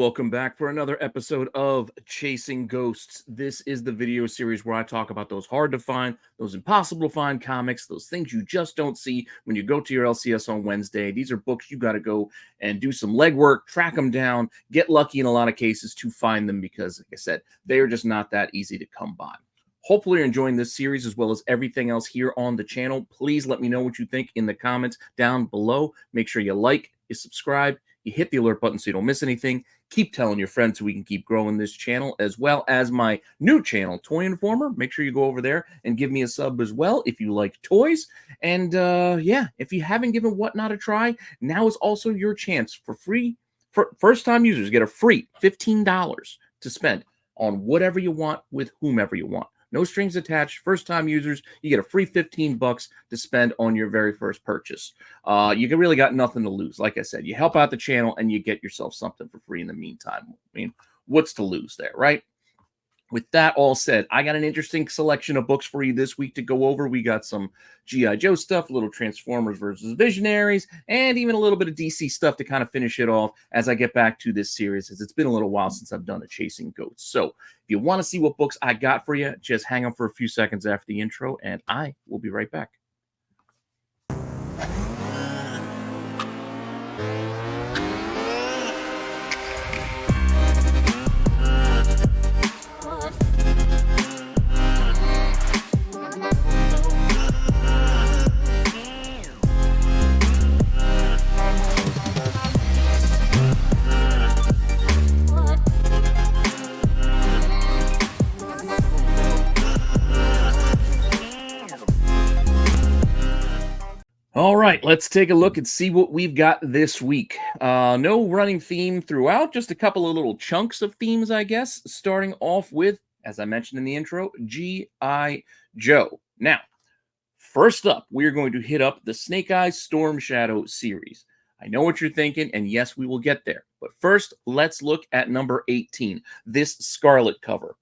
welcome back for another episode of Chasing Ghosts. This is the video series where I talk about those hard to find, those impossible to find comics, those things you just don't see when you go to your LCS on Wednesday. These are books you got to go and do some legwork, track them down, get lucky in a lot of cases to find them because, like I said, they are just not that easy to come by. Hopefully you're enjoying this series as well as everything else here on the channel. Please let me know what you think in the comments down below. Make sure you like, you subscribe, you hit the alert button so you don't miss anything. Keep telling your friends so we can keep growing this channel, as well as my new channel, Toy Informer. Make sure you go over there and give me a sub as well if you like toys. And yeah, if you haven't given Whatnot a try, now is also your chance for free. For first-time users, get a free $15 to spend on whatever you want with whomever you want. No strings attached. First-time users, you get a free $15 to spend on your very first purchase. You really got nothing to lose. Like I said, you help out the channel and you get yourself something for free in the meantime. I mean, what's to lose there, right? With that all said, I got an interesting selection of books for you this week to go over. We got some G.I. Joe stuff, a little Transformers versus Visionaries, and even a little bit of DC stuff to kind of finish it off as I get back to this series, as it's been a little while since I've done a Chasing Ghosts. So if you want to see what books I got for you, just hang on for a few seconds after the intro, and I will be right back. All right, let's take a look and see what we've got this week. No running theme throughout, just a couple of little chunks of themes, I guess, starting off with, as I mentioned in the intro, G.I. Joe. Now, first up, we're going to hit up the Snake Eyes Storm Shadow series. I know what you're thinking, and yes, we will get there. But first, let's look at number 18, this Scarlet cover.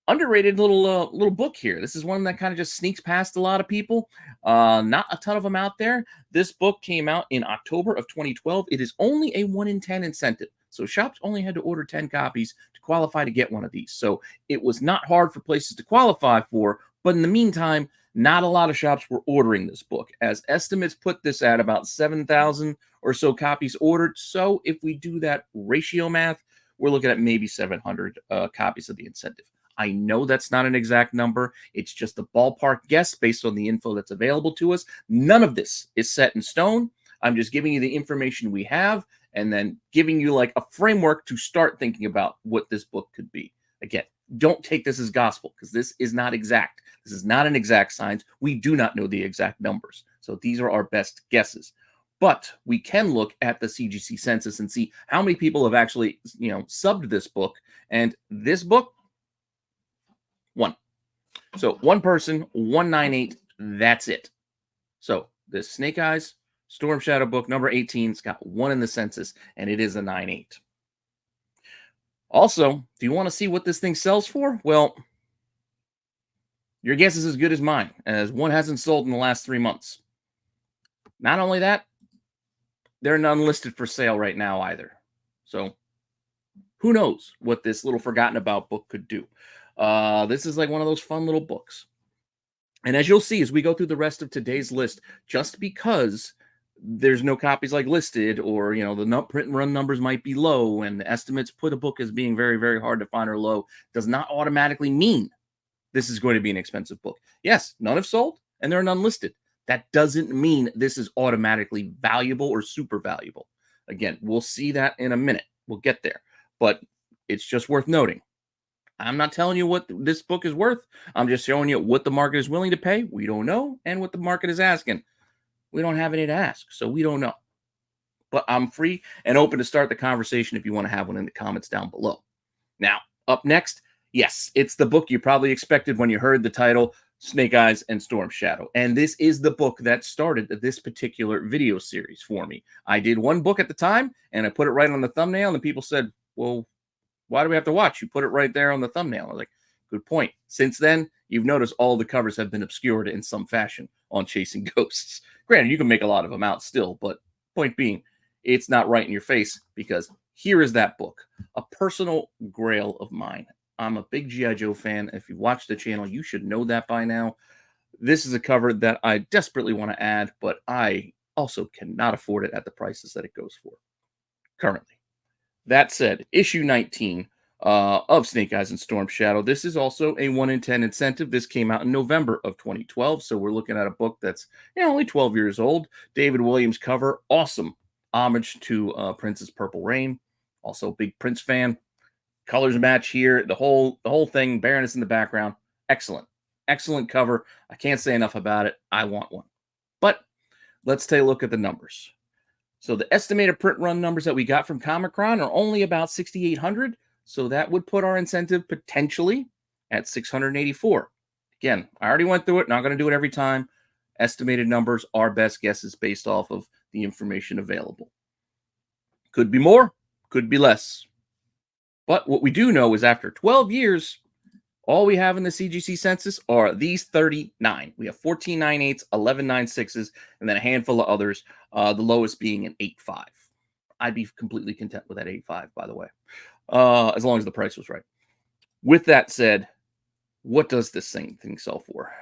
Underrated little book here. This is one that kind of just sneaks past a lot of people. Not a ton of them out there. This book came out in October of 2012. It is only a 1 in 10 incentive. So shops only had to order 10 copies to qualify to get one of these. So it was not hard for places to qualify for. But in the meantime, not a lot of shops were ordering this book, as estimates put this at about 7,000 or so copies ordered. So if we do that ratio math, we're looking at maybe 700 copies of the incentive. I know that's not an exact number. It's just a ballpark guess based on the info that's available to us. None of this is set in stone. I'm just giving you the information we have and then giving you like a framework to start thinking about what this book could be. Again, don't take this as gospel because this is not exact. This is not an exact science. We do not know the exact numbers. So these are our best guesses. But we can look at the CGC census and see how many people have actually, subbed this book. And this book, one. So one person, 198, that's it. So this Snake Eyes Storm Shadow book, number 18, it's got 1 in the census, and it is a 98. Also, do you want to see what this thing sells for? Well, your guess is as good as mine, as one hasn't sold in the last 3 months. Not only that, they're none listed for sale right now either. So who knows what this little forgotten about book could do. This is like one of those fun little books. And as you'll see, as we go through the rest of today's list, just because there's no copies like listed, or, the print and run numbers might be low and the estimates put a book as being very, very hard to find or low, does not automatically mean this is going to be an expensive book. Yes, none have sold and there are none listed. That doesn't mean this is automatically valuable or super valuable. Again, we'll see that in a minute. We'll get there. But it's just worth noting. I'm not telling you what this book is worth. I'm just showing you what the market is willing to pay. We don't know. And what the market is asking. We don't have any to ask, so we don't know. But I'm free and open to start the conversation if you want to have one in the comments down below. Now, up next, yes, it's the book you probably expected when you heard the title, Snake Eyes and Storm Shadow. And this is the book that started this particular video series for me. I did one book at the time, and I put it right on the thumbnail, and people said, well, why do we have to watch? You put it right there on the thumbnail. I was like, good point. Since then, you've noticed all the covers have been obscured in some fashion on Chasing Ghosts. Granted, you can make a lot of them out still, but point being, it's not right in your face because Here is that book, a personal grail of mine. I'm a big G.I. Joe fan. If you watch the channel, you should know that by now. This is a cover that I desperately want to add, but I also cannot afford it at the prices that it goes for currently. That said, issue 19 of Snake Eyes and Storm Shadow. This is also a 1 in 10 incentive. This came out in November of 2012, so we're looking at a book that's only 12 years old. David Williams cover, awesome homage to Prince's Purple Rain. Also, big Prince fan. Colors match here. The whole thing. Baroness in the background. Excellent, excellent cover. I can't say enough about it. I want one. But let's take a look at the numbers. So the estimated print run numbers that we got from Comicron are only about 6,800. So that would put our incentive potentially at 684. Again, I already went through it. Not going to do it every time. Estimated numbers are best guesses based off of the information available. Could be more, could be less. But what we do know is after 12 years, all we have in the CGC census are these 39. We have 14 9/8s, 11 9/6s, and then a handful of others, the lowest being an 8.5. I'd be completely content with that 8.5, by the way, as long as the price was right. With that said, what does this thing sell for?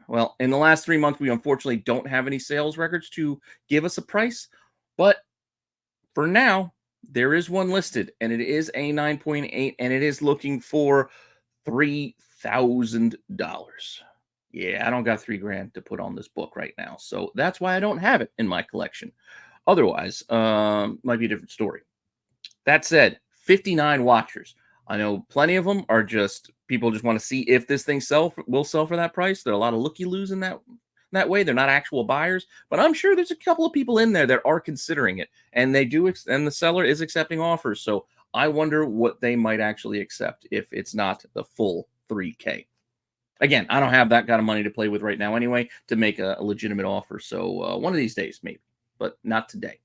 Well, in the last 3 months, we unfortunately don't have any sales records to give us a price, but for now, there is one listed, and it is a 9.8, and it is looking for $3,000. Yeah, I don't got $3,000 to put on this book right now, so that's why I don't have it in my collection. Otherwise, might be a different story. That said, 59 watchers. I know plenty of them are just people just want to see if this thing will sell for that price. There are a lot of looky-loos in that way. They're not actual buyers, but I'm sure there's a couple of people in there that are considering it, and they do, and the seller is accepting offers. So I wonder what they might actually accept if it's not the full $3,000. Again, I don't have that kind of money to play with right now anyway to make a legitimate offer. So one of these days, maybe, but not today.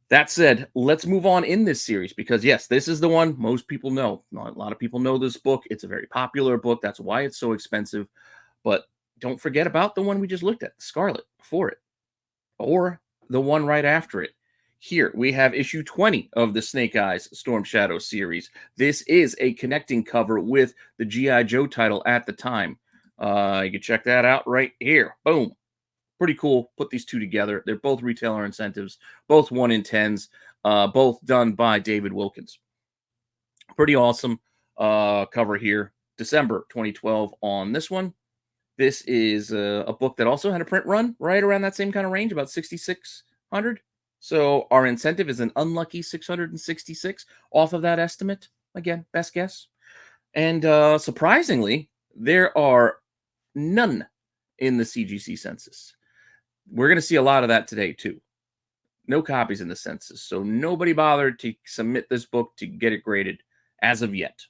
That said, let's move on in this series because, yes, this is the one most people know. A lot of people know this book. It's a very popular book. That's why it's so expensive. But don't forget about the one we just looked at, Scarlet, before it, or the one right after it. Here, we have issue 20 of the Snake Eyes Storm Shadow series. This is a connecting cover with the G.I. Joe title at the time. You can check that out right here. Boom. Pretty cool. Put these two together. They're both retailer incentives, both 1 in 10s, both done by David Wilkins. Pretty awesome cover here. December 2012 on this one. This is a book that also had a print run right around that same kind of range, about 6,600. So our incentive is an unlucky 666 off of that estimate. Again, best guess. And surprisingly, there are none in the CGC census. We're going to see a lot of that today, too. No copies in the census, so nobody bothered to submit this book to get it graded as of yet.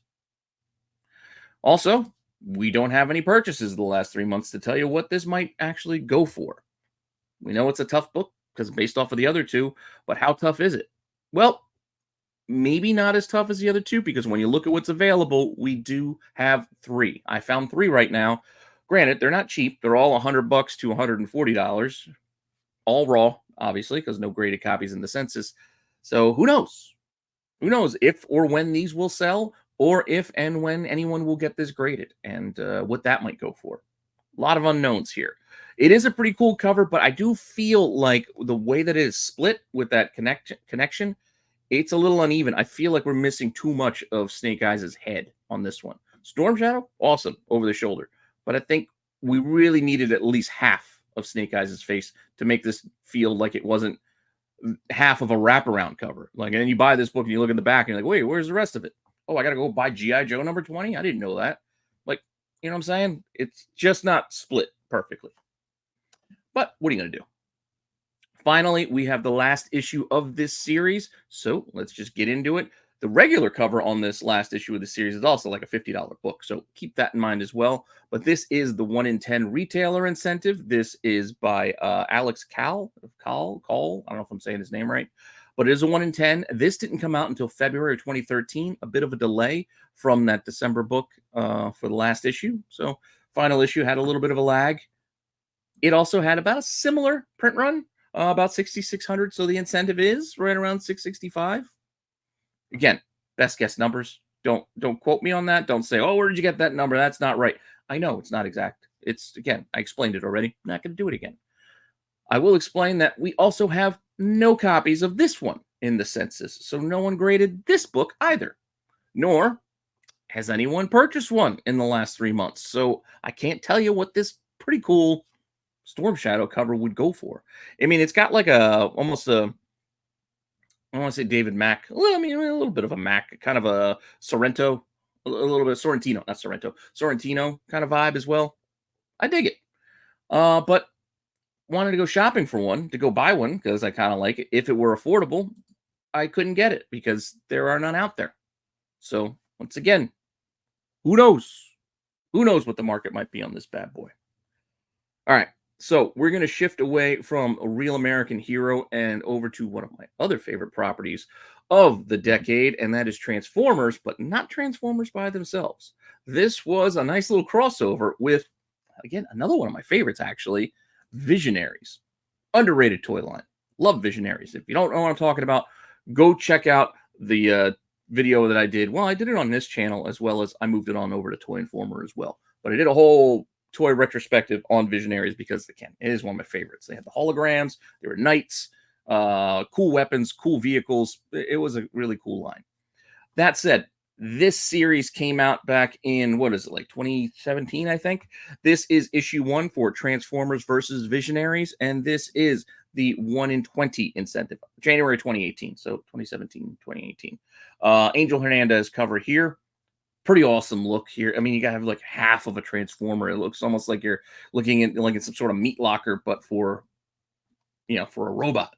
Also, we don't have any purchases the last 3 months to tell you what this might actually go for. We know it's a tough book because based off of the other two, but how tough is it? Well, maybe not as tough as the other two because when you look at what's available, we do have 3. I found 3 right now. Granted, they're not cheap. They're all $100 to $140. All raw, obviously, because no graded copies in the census. So who knows? Who knows if or when these will sell or if and when anyone will get this graded and what that might go for. A lot of unknowns here. It is a pretty cool cover, but I do feel like the way that it is split with that connection, it's a little uneven. I feel like we're missing too much of Snake Eyes' head on this one. Storm Shadow, awesome, over the shoulder. But I think we really needed at least half of Snake Eyes' face to make this feel like it wasn't half of a wraparound cover. Like, and then you buy this book and you look in the back and you're like, wait, where's the rest of it? Oh, I got to go buy G.I. Joe number 20? I didn't know that. Like, you know what I'm saying? It's just not split perfectly. But what are you going to do? Finally, we have the last issue of this series. So let's just get into it. The regular cover on this last issue of the series is also like a $50 book, so keep that in mind as well. But this is the 1 in 10 retailer incentive. This is by Alex Call. I don't know if I'm saying his name right, but it is a 1 in 10. This didn't come out until February of 2013, a bit of a delay from that December book for the last issue. So final issue had a little bit of a lag. It also had about a similar print run, about 6,600. So the incentive is right around 665. Again, best guess numbers. Don't quote me on that. Don't say, oh, where did you get that number? That's not right. I know it's not exact. It's, again, I explained it already. I'm not going to do it again. I will explain that we also have no copies of this one in the census, so no one graded this book either, nor has anyone purchased one in the last 3 months. So I can't tell you what this pretty cool Storm Shadow cover would go for. I mean, it's got like almost a, I don't want to say David Mack. Well, I mean, a little bit of a Mack, kind of a Sorrento, a little bit of Sorrentino, not Sorrento, Sorrentino kind of vibe as well. I dig it. But wanted to go shopping for one, to go buy one, because I kind of like it. If it were affordable, I couldn't get it because there are none out there. So once again, who knows? Who knows what the market might be on this bad boy? All right. So we're going to shift away from a real American hero and over to one of my other favorite properties of the decade, and that is Transformers, but not Transformers by themselves. This was a nice little crossover with, again, another one of my favorites, actually, Visionaries. Underrated toy line. Love Visionaries. If you don't know what I'm talking about, go check out the video that I did. Well, I did it on this channel, as well as I moved it on over to Toy Informer as well. But I did a whole toy retrospective on Visionaries because, again, it is one of my favorites. They had the holograms, they were knights, cool weapons, cool vehicles. It was a really cool line. That said, this series came out back in, what is it, like 2017, I think. This is issue 1 for Transformers versus Visionaries, and this is the 1 in 20 incentive, January 2018, so 2017, 2018. Angel Hernandez cover here. Pretty awesome look here. I mean, you gotta have like half of a Transformer. It looks almost like you're looking at like it's some sort of meat locker, but for, you know, for a robot.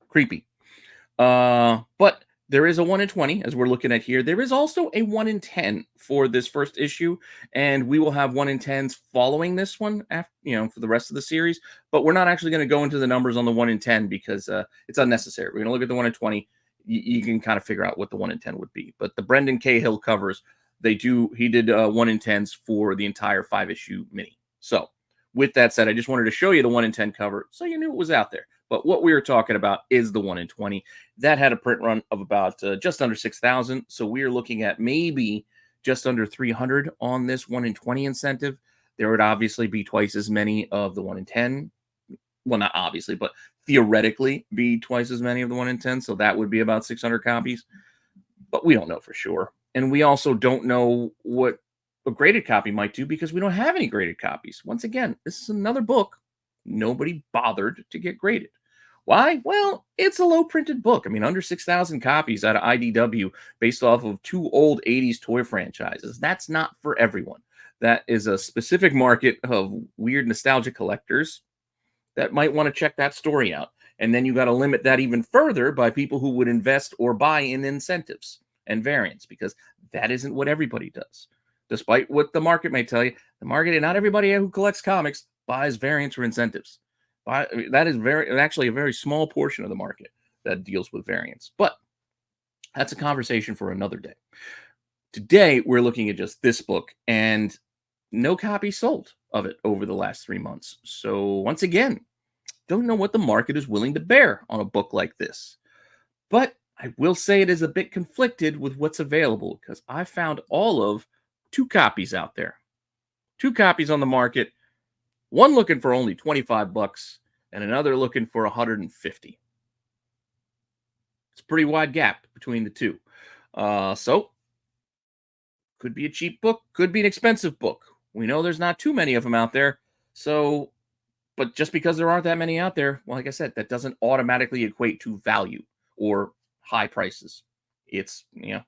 Creepy. But there is a 1 in 20, as we're looking at here. There is also a 1 in 10 for this first issue, and we will have 1 in 10s following this one, after, you know, for the rest of the series. But we're not actually going to go into the numbers on the 1 in 10 because it's unnecessary. We're going to look at the 1 in 20. You can kind of figure out what the 1 in 10 would be. But the Brendan Cahill covers, he did 1 in 10s for the entire 5-issue mini. So with that said, I just wanted to show you the 1 in 10 cover so you knew it was out there. But what we were talking about is the 1 in 20. That had a print run of about just under 6,000. So we are looking at maybe just under 300 on this 1 in 20 incentive. There would obviously be twice as many of the 1 in 10. Well, not obviously, but theoretically be twice as many of the 1 in 10. So that would be about 600 copies. But we don't know for sure. And we also don't know what a graded copy might do because we don't have any graded copies. Once again, this is another book nobody bothered to get graded. Why? Well, it's a low printed book. I mean, under 6,000 copies out of IDW based off of 2 old 80s toy franchises. That's not for everyone. That is a specific market of weird nostalgia collectors that might want to check that story out. And then you got to limit that even further by people who would invest or buy in incentives and variants, because that isn't what everybody does. Despite what the market may tell you, the market, and not everybody who collects comics buys variants or incentives. That is actually a very small portion of the market that deals with variants. But that's a conversation for another day. Today, we're looking at just this book, and no copy sold of it over the last 3 months. So once again, don't know what the market is willing to bear on a book like this. But I will say it is a bit conflicted with what's available, because I found all of 2 copies out there. 2 copies on the market. One looking for only 25 bucks and another looking for 150. It's a pretty wide gap between the two. So could be a cheap book, could be an expensive book. We know there's not too many of them out there. So, but just because there aren't that many out there, well, like I said, that doesn't automatically equate to value or high prices. It's, you know,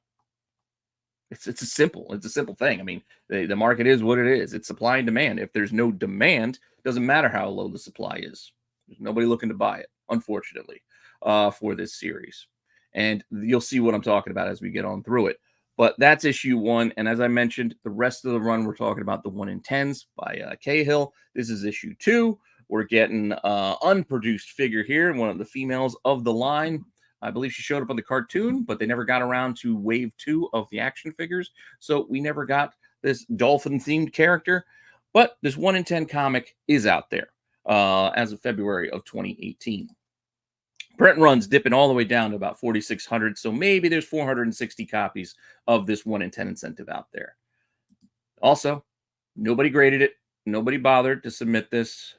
it's a simple thing. I mean, the market is what it is. It's supply and demand. If there's no demand, it doesn't matter how low the supply is. There's nobody looking to buy it, unfortunately, for this series. And you'll see what I'm talking about as we get on through it. But that's issue 1. And as I mentioned, the rest of the run, we're talking about the 1 in 10s by Cahill. This is issue 2. We're getting unproduced figure here, one of the females of the line. I believe she showed up on the cartoon, but they never got around to wave 2 of the action figures. So we never got this dolphin-themed character. But this 1 in 10 comic is out there as of February of 2018. Print runs dipping all the way down to about 4,600. So maybe there's 460 copies of this 1 in 10 incentive out there. Also, nobody graded it. Nobody bothered to submit this.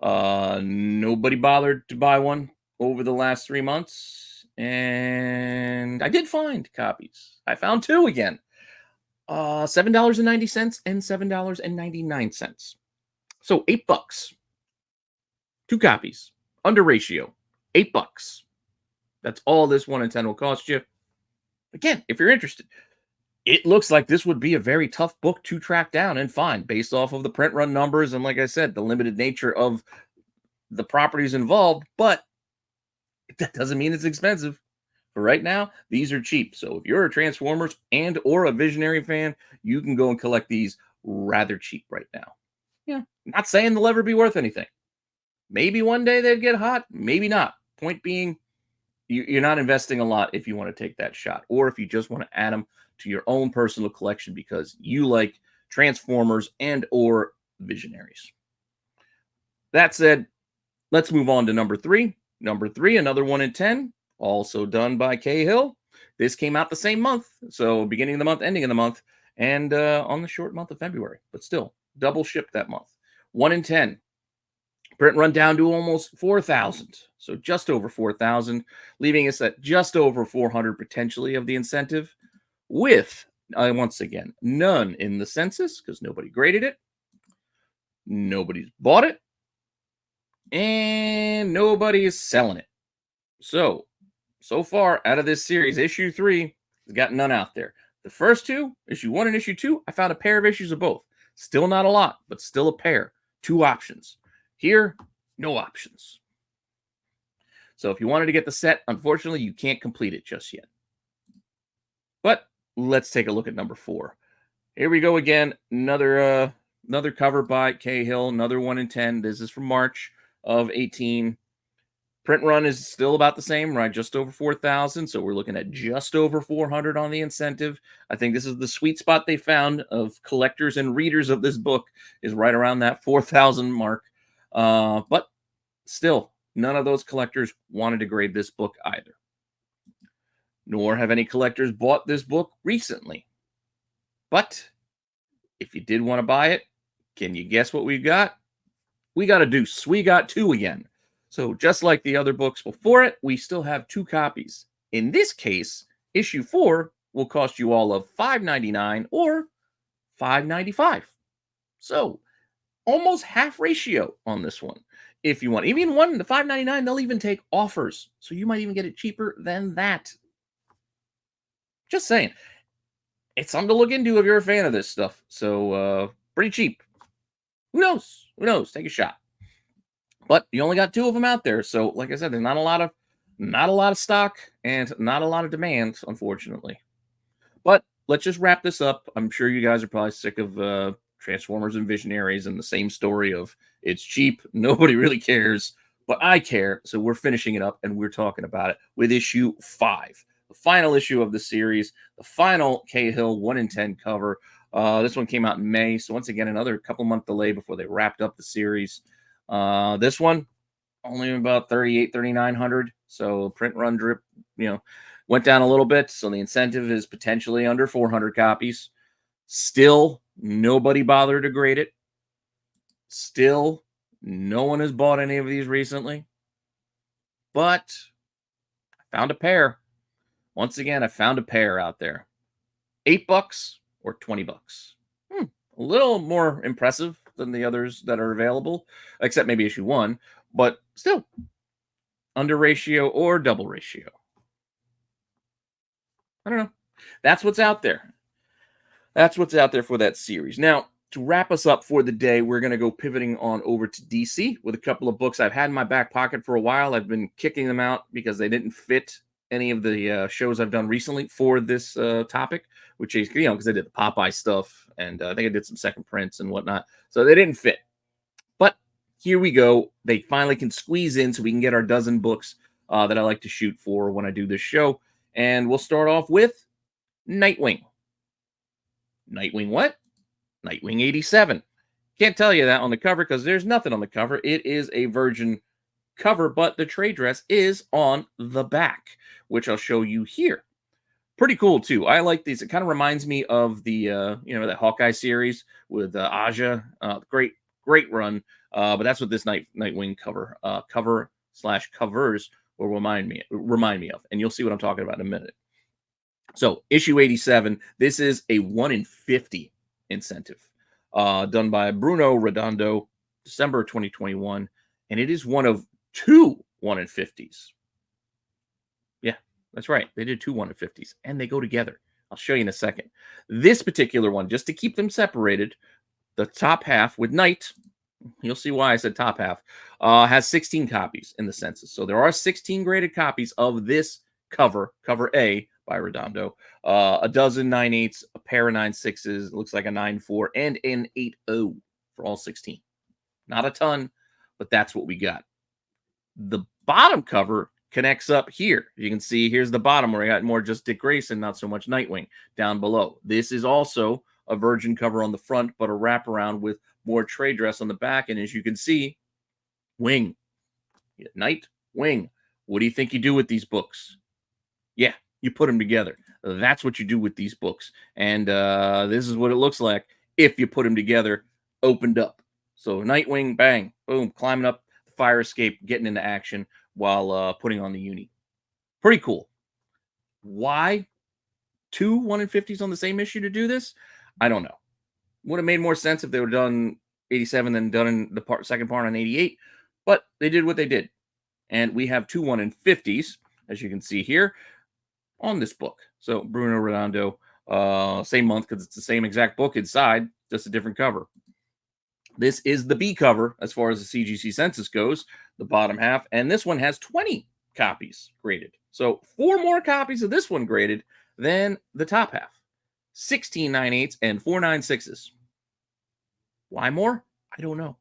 Nobody bothered to buy one over the last 3 months. And I did find copies. I found two again. $7.90 and $7.99. So $8. Two copies. Under ratio. $8. That's all this 1 in 10 will cost you. Again, if you're interested. It looks like this would be a very tough book to track down and find based off of the print run numbers and, like I said, the limited nature of the properties involved, but that doesn't mean it's expensive. For right now, these are cheap. So if you're a Transformers and or a Visionary fan, you can go and collect these rather cheap right now. Yeah, not saying they'll ever be worth anything. Maybe one day they'd get hot, maybe not. Point being, you're not investing a lot if you want to take that shot, or if you just want to add them to your own personal collection because you like Transformers and or Visionaries. That said, let's move on to number 3. Number 3, another 1 in 10, also done by Cahill. This came out the same month, so beginning of the month, ending of the month, and on the short month of February, but still double shipped that month. 1 in 10. Print run down to almost 4,000, so just over 4,000, leaving us at just over 400 potentially of the incentive, with, once again, none in the census because nobody graded it, nobody's bought it, and nobody is selling it. So far out of this series, issue 3 has got none out there. The first two, issue 1 and issue 2, I found a pair of issues of both. Still not a lot, but still a pair. 2 options. Here, no options. So if you wanted to get the set, unfortunately, you can't complete it just yet. But let's take a look at number 4. Here we go again. Another cover by Cahill. Another 1 in 10. This is from March of 18. Print run is still about the same, right? Just over 4,000. So we're looking at just over 400 on the incentive. I think this is the sweet spot they found of collectors and readers of this book, is right around that 4,000 mark. But still, none of those collectors wanted to grade this book either. Nor have any collectors bought this book recently. But if you did want to buy it, can you guess what we've got? We got a deuce. We got 2 again. So just like the other books before it, we still have 2 copies. In this case, issue 4 will cost you all of $5.99 or $5.95. So almost half ratio on this one. If you want even 1 to $5.99, they'll even take offers. So you might even get it cheaper than that. Just saying. It's something to look into if you're a fan of this stuff. So pretty cheap. Who knows? Who knows? Take a shot. But you only got 2 of them out there. So like I said, there's not a lot of stock and not a lot of demand, unfortunately. But let's just wrap this up. I'm sure you guys are probably sick of Transformers and Visionaries and the same story of it's cheap, nobody really cares, but I care. So we're finishing it up and we're talking about it with issue 5, the final issue of the series, the final Cahill 1 in 10 cover. This one came out in May, so once again another couple month delay before they wrapped up the series. This one only about 3,900, so print run drip, went down a little bit, so the incentive is potentially under 400 copies. Still, nobody bothered to grade it. Still, no one has bought any of these recently. But I found a pair. Once again, I found a pair out there. $8 or $20. A little more impressive than the others that are available, except maybe issue 1, but still under ratio or double ratio. I don't know. That's what's out there. That's what's out there for that series. Now, to wrap us up for the day, we're going to go pivoting on over to DC with a couple of books I've had in my back pocket for a while. I've been kicking them out because they didn't fit any of the shows I've done recently for this topic, which is, because I did the Popeye stuff, and I think I did some second prints and whatnot. So they didn't fit. But here we go. They finally can squeeze in so we can get our dozen books that I like to shoot for when I do this show. And we'll start off with Nightwing. Nightwing what? Nightwing 87. Can't tell you that on the cover because there's nothing on the cover. It is a Virgin cover, but the trade dress is on the back, which I'll show you here. Pretty cool too. I like these. It kind of reminds me of the the Hawkeye series with Aja. Great run. But that's what this Nightwing covers will remind me of, and you'll see what I'm talking about in a minute. So issue 87. This is a 1 in 50 incentive, done by Bruno Redondo, December 2021, and it is one of two 1 in 50s. Yeah, that's right. They did two 1 in 50s, and they go together. I'll show you in a second. This particular one, just to keep them separated, the top half with Night, you'll see why I said top half, has 16 copies in the census. So there are 16 graded copies of this cover A by Redondo. A dozen 9/8s, a pair of 9/6s, looks like a 9/4, and an 8/0 for all 16. Not a ton, but that's what we got. The bottom cover connects up here. You can see here's the bottom where I got more just Dick Grayson, not so much Nightwing down below. This is also a virgin cover on the front, but a wraparound with more trade dress on the back. And as you can see, Wing, Night, Wing. What do you think you do with these books? Yeah, you put them together. That's what you do with these books. And this is what it looks like if you put them together, opened up. So Nightwing, bang, boom, climbing up the fire escape, getting into action while putting on the uni. Pretty cool. Why two 1 in 50s on the same issue to do this? I don't know. Would have made more sense if they were done 87 than done in the second part on 88, but they did what they did. And we have two 1 in 50s, as you can see here, on this book. So Bruno Redondo, same month because it's the same exact book inside, just a different cover. This is the B cover as far as the CGC census goes, the bottom half, and this one has 20 copies graded. So 4 more copies of this one graded than the top half. 16 9/8s and 4 9/6s. Why more? I don't know.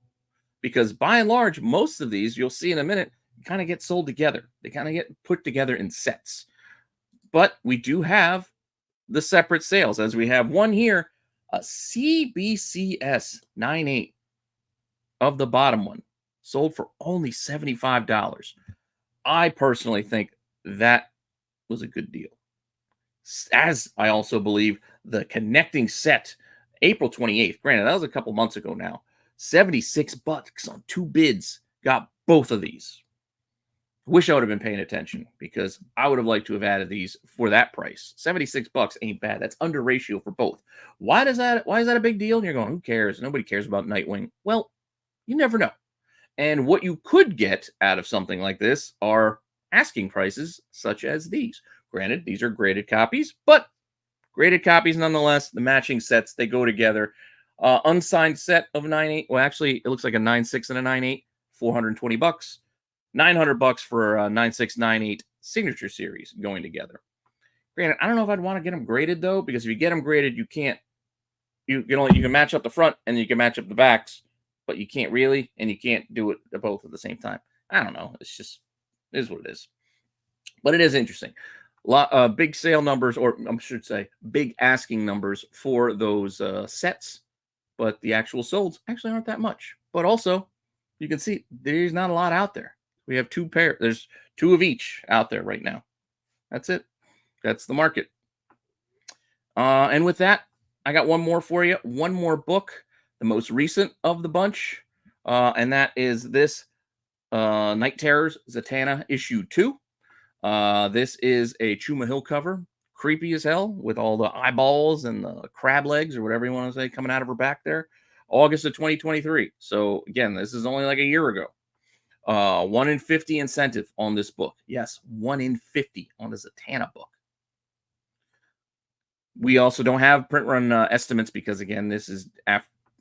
Because by and large, most of these, you'll see in a minute, kind of get sold together. They kind of get put together in sets. But we do have the separate sales, as we have one here, a CBCS 9/8 of the bottom one, sold for only $75. I personally think that was a good deal. As I also believe the connecting set, April 28th, granted, that was a couple months ago now, $76 on 2 bids, got both of these. Wish I would have been paying attention because I would have liked to have added these for that price. $76 ain't bad. That's under ratio for both. Why is that a big deal? And you're going, who cares? Nobody cares about Nightwing. Well, you never know. And what you could get out of something like this are asking prices such as these. Granted, these are graded copies, but graded copies nonetheless. The matching sets, they go together. Unsigned set of 9/8. Well, actually, it looks like a 9/6 and a 9/8. $420. $900 for a 9/6 9/8 signature series going together. Granted, I don't know if I'd want to get them graded though, because if you get them graded, you can't. You can match up the front and you can match up the backs, but you can't really, and you can't do it both at the same time. I don't know. It's just it is what it is. But it is interesting. Big sale numbers, or I should say, big asking numbers for those sets, but the actual solds actually aren't that much. But also, you can see there's not a lot out there. We have 2 pairs. There's 2 of each out there right now. That's it. That's the market. And with that, I got one more for you. One more book, the most recent of the bunch, and that is this Night Terrors Zatanna issue 2. This is a Chuma Hill cover, creepy as hell, with all the eyeballs and the crab legs or whatever you want to say coming out of her back there. August of 2023. So again, this is only like a year ago. 1 in 50 incentive on this book. Yes, 1 in 50 on the Zatanna book. We also don't have print run estimates because, again, this is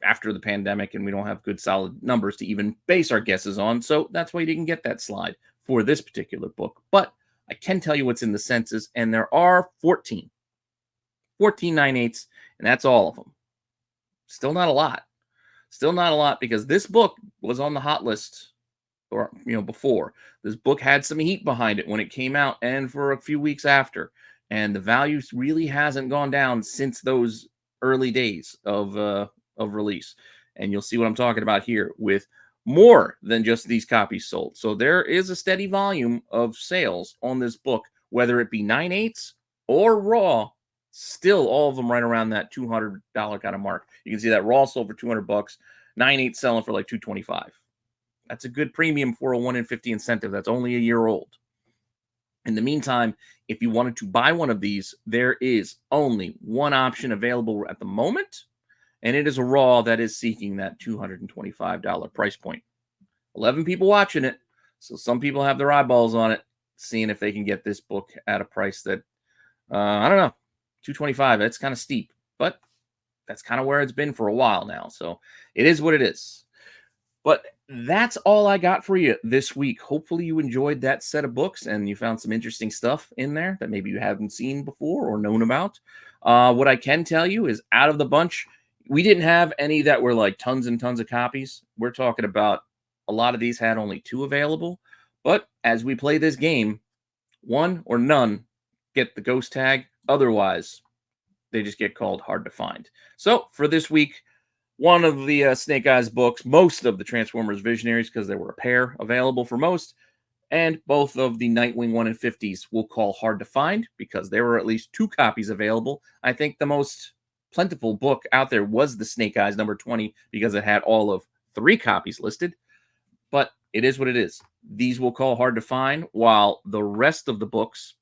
after the pandemic and we don't have good solid numbers to even base our guesses on. So that's why you didn't get that slide for this particular book. But I can tell you what's in the census, and there are 14 9/8s, and that's all of them. Still not a lot. Still not a lot, because this book was on the hot list, or before. This book had some heat behind it when it came out and for a few weeks after, and the value really hasn't gone down since those early days of release. And you'll see what I'm talking about here with more than just these copies sold. So there is a steady volume of sales on this book, whether it be 9/8 or raw. Still, all of them right around that $200 kind of mark. You can see that raw sold for $200, 9/8 selling for like $225. That's a good premium for a 1 in 50 incentive. That's only a year old. In the meantime, if you wanted to buy one of these, there is only one option available at the moment, and it is a raw that is seeking that $225 price point. 11 people watching it, so some people have their eyeballs on it, seeing if they can get this book at a price that, I don't know, $225. That's kind of steep, but that's kind of where it's been for a while now. So it is what it is. But that's all I got for you this week. Hopefully you enjoyed that set of books and you found some interesting stuff in there that maybe you haven't seen before or known about. What I can tell you is out of the bunch, we didn't have any that were like tons and tons of copies. We're talking about a lot of these had only 2 available. But as we play this game, 1 or none get the ghost tag. Otherwise, they just get called hard to find. So for this week, one of the Snake Eyes books, most of the Transformers Visionaries, because there were a pair available for most, and both of the Nightwing 1 in 50s will call hard to find because there were at least 2 copies available. I think the most plentiful book out there was the Snake Eyes number 20 because it had all of 3 copies listed. But it is what it is. These will call hard to find, while the rest of the books,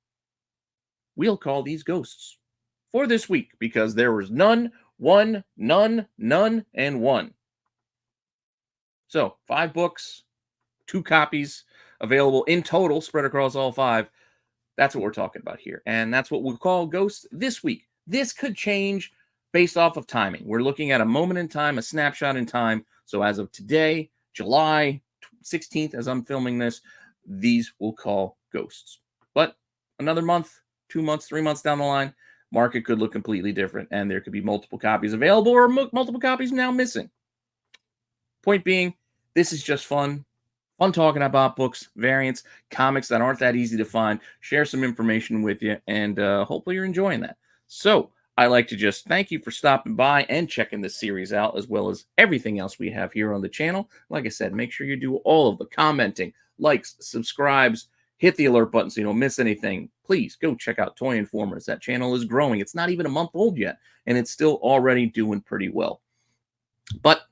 we'll call these ghosts for this week because there was none, 1, none, none, and 1. So 5 books, 2 copies available in total, spread across all 5. That's what we're talking about here. And that's what we'll call ghosts this week. This could change based off of timing. We're looking at a moment in time, a snapshot in time. So as of today, July 16th, as I'm filming this, these will call ghosts. But another month, 2 months, 3 months down the line, market could look completely different, and there could be multiple copies available or multiple copies now missing. Point being, this is just fun talking about books, variants, comics that aren't that easy to find, share some information with you, and hopefully you're enjoying that. So I like to just thank you for stopping by and checking this series out, as well as everything else we have here on the channel. Like I said, make sure you do all of the commenting, likes, subscribes, hit the alert button so you don't miss anything. Please go check out Toy Informers. That channel is growing. It's not even a month old yet, and it's still already doing pretty well. But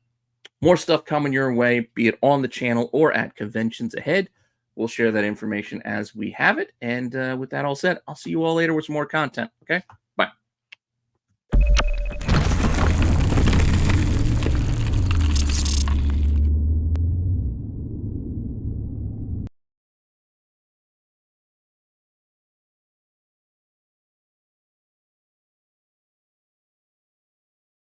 more stuff coming your way, be it on the channel or at conventions ahead. We'll share that information as we have it. And with that all said, I'll see you all later with some more content. Okay?